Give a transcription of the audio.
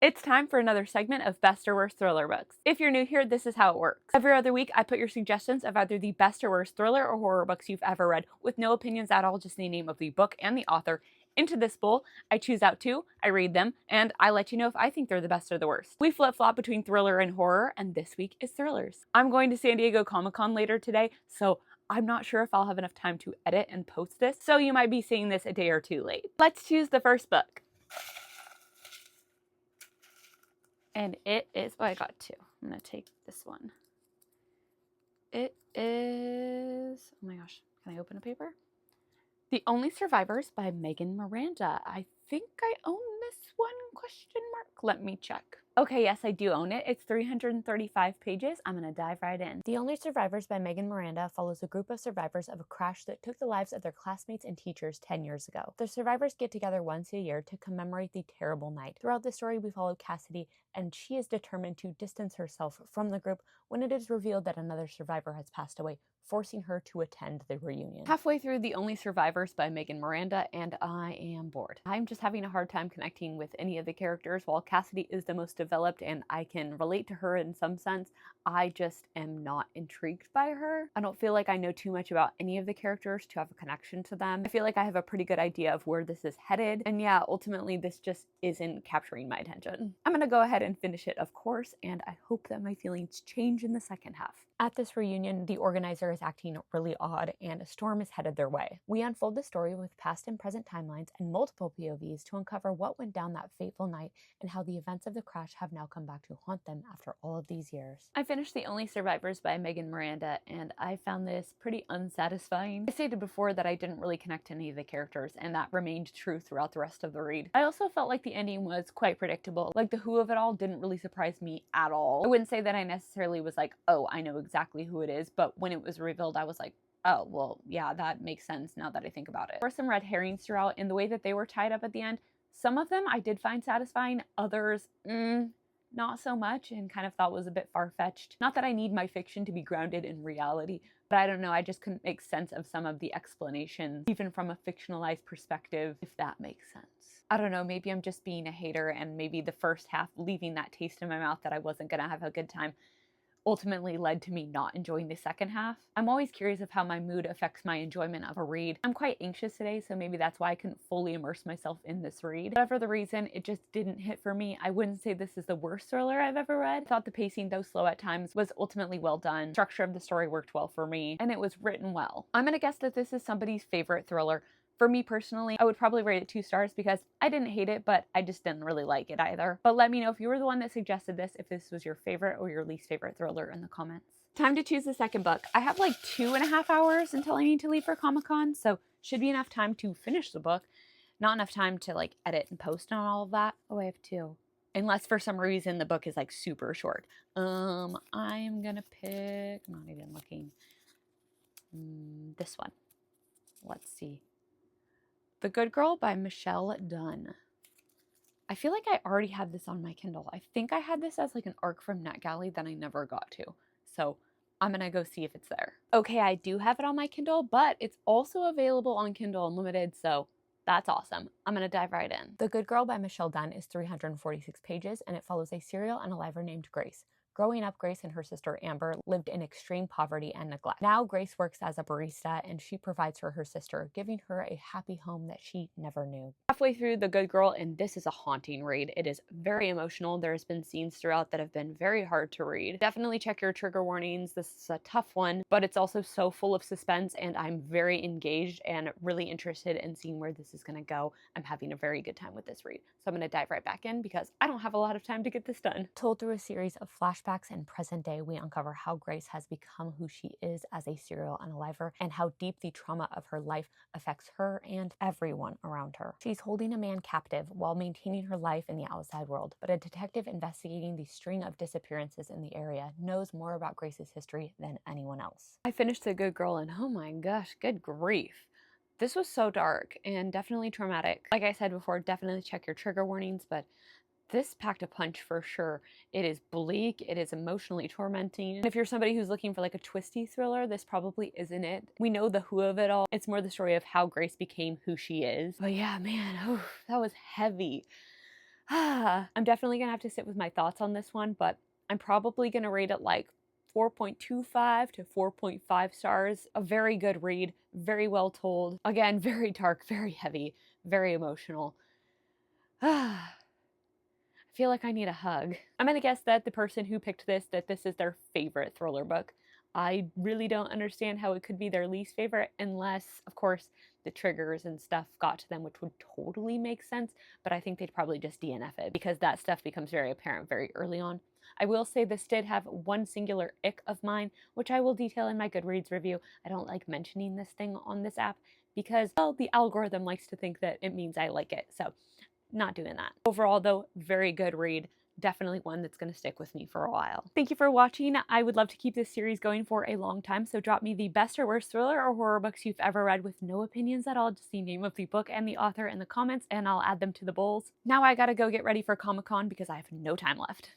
It's time for another segment of Best or Worst Thriller Books. If you're new here, this is how it works. Every other week, I put your suggestions of either the best or worst thriller or horror books you've ever read, with no opinions at all, just the name of the book and the author, into this bowl. I choose out two, I read them, and I let you know if I think they're the best or the worst. We flip-flop between thriller and horror, and this week is thrillers. I'm going to San Diego Comic-Con later today, so I'm not sure if I'll have enough time to edit and post this, so you might be seeing this a day or two late. Let's choose the first book. And it is, oh, I got two. I'm going to take this one. It is, oh my gosh, can I open a paper? The Only Survivors by Megan Miranda. I think I own this one, question mark? Let me check. Okay, yes, I do own it. It's 335 pages. I'm going to dive right in. The Only Survivors by Megan Miranda follows a group of survivors of a crash that took the lives of their classmates and teachers 10 years ago. The survivors get together once a year to commemorate the terrible night. Throughout the story, we follow Cassidy, and she is determined to distance herself from the group when it is revealed that another survivor has passed away, forcing her to attend the reunion. Halfway through The Only Survivors by Megan Miranda, and I am bored. I'm just having a hard time connecting with any of the characters. While Cassidy is the most developed and I can relate to her in some sense, I just am not intrigued by her. I don't feel like I know too much about any of the characters to have a connection to them. I feel like I have a pretty good idea of where this is headed, and yeah, ultimately this just isn't capturing my attention. I'm gonna go ahead and finish it, of course, and I hope that my feelings change in the second half. At this reunion, the organizer is acting really odd, and a storm is headed their way. We unfold the story with past and present timelines and multiple POVs to uncover what went down that fateful night and how the events of the crash have now come back to haunt them after all of these years. I finished The Only Survivors by Megan Miranda, and I found this pretty unsatisfying. I stated before that I didn't really connect to any of the characters, and that remained true throughout the rest of the read. I also felt like the ending was quite predictable. Like, the who of it all didn't really surprise me at all. I wouldn't say that I necessarily was like, oh, I know exactly who it is, but when it was revealed, I was like, oh, well, yeah, that makes sense now that I think about it. There were some red herrings throughout in the way that they were tied up at the end. Some of them I did find satisfying, others, not so much, and kind of thought was a bit far-fetched. Not that I need my fiction to be grounded in reality, but I don't know, I just couldn't make sense of some of the explanations, even from a fictionalized perspective, if that makes sense. I don't know, maybe I'm just being a hater, and maybe the first half leaving that taste in my mouth that I wasn't gonna have a good time ultimately led to me not enjoying the second half. I'm always curious of how my mood affects my enjoyment of a read. I'm quite anxious today, so maybe that's why I couldn't fully immerse myself in this read. Whatever the reason, it just didn't hit for me. I wouldn't say this is the worst thriller I've ever read. I thought the pacing, though slow at times, was ultimately well done. The structure of the story worked well for me, and it was written well. I'm gonna guess that this is somebody's favorite thriller. For me personally, I would probably rate it 2 stars because I didn't hate it, but I just didn't really like it either. But let me know if you were the one that suggested this, if this was your favorite or your least favorite thriller in the comments. Time to choose the second book. I have like 2.5 hours until I need to leave for Comic-Con, so should be enough time to finish the book. Not enough time to like edit and post on all of that. Oh, I have 2. Unless for some reason the book is like super short. I'm gonna pick, I'm not even looking, this one. Let's see. The Good Girl by Michelle Dunne. I feel like I already had this on my Kindle. I think I had this as like an ARC from NetGalley that I never got to. So I'm gonna go see if it's there. Okay, I do have it on my Kindle, but it's also available on Kindle Unlimited, so that's awesome. I'm gonna dive right in. The Good Girl by Michelle Dunne is 346 pages, and it follows a serial unaliver named Grace. Growing up, Grace and her sister Amber lived in extreme poverty and neglect. Now Grace works as a barista, and she provides for her sister, giving her a happy home that she never knew. Halfway through The Good Girl, and this is a haunting read. It is very emotional. There's been scenes throughout that have been very hard to read. Definitely check your trigger warnings. This is a tough one, but it's also so full of suspense, and I'm very engaged and really interested in seeing where this is gonna go. I'm having a very good time with this read. So I'm gonna dive right back in because I don't have a lot of time to get this done. Told through a series of flashbacks and present day, we uncover how Grace has become who she is as a serial unaliver and how deep the trauma of her life affects her and everyone around her. She's holding a man captive while maintaining her life in the outside world, but a detective investigating the string of disappearances in the area knows more about Grace's history than anyone else. I finished The Good Girl, and oh my gosh, good grief. This was so dark and definitely traumatic. Like I said before, definitely check your trigger warnings, but this packed a punch for sure. It is bleak, it is emotionally tormenting. And if you're somebody who's looking for like a twisty thriller, this probably isn't it. We know the who of it all. It's more the story of how Grace became who she is. But yeah, man, that was heavy. I'm definitely gonna have to sit with my thoughts on this one, but I'm probably gonna rate it like 4.25 to 4.5 stars. A very good read, very well told. Again, very dark, very heavy, very emotional. I feel like I need a hug. I'm gonna guess that the person who picked this, that this is their favorite thriller book. I really don't understand how it could be their least favorite unless, of course, the triggers and stuff got to them, which would totally make sense, but I think they'd probably just DNF it because that stuff becomes very apparent very early on. I will say this did have one singular ick of mine, which I will detail in my Goodreads review. I don't like mentioning this thing on this app because, well, the algorithm likes to think that it means I like it, so not doing that. Overall, though, very good read. Definitely one that's going to stick with me for a while. Thank you for watching. I would love to keep this series going for a long time, so drop me the best or worst thriller or horror books you've ever read with no opinions at all, just the name of the book and the author in the comments, and I'll add them to the bowls. Now I gotta go get ready for Comic-Con because I have no time left.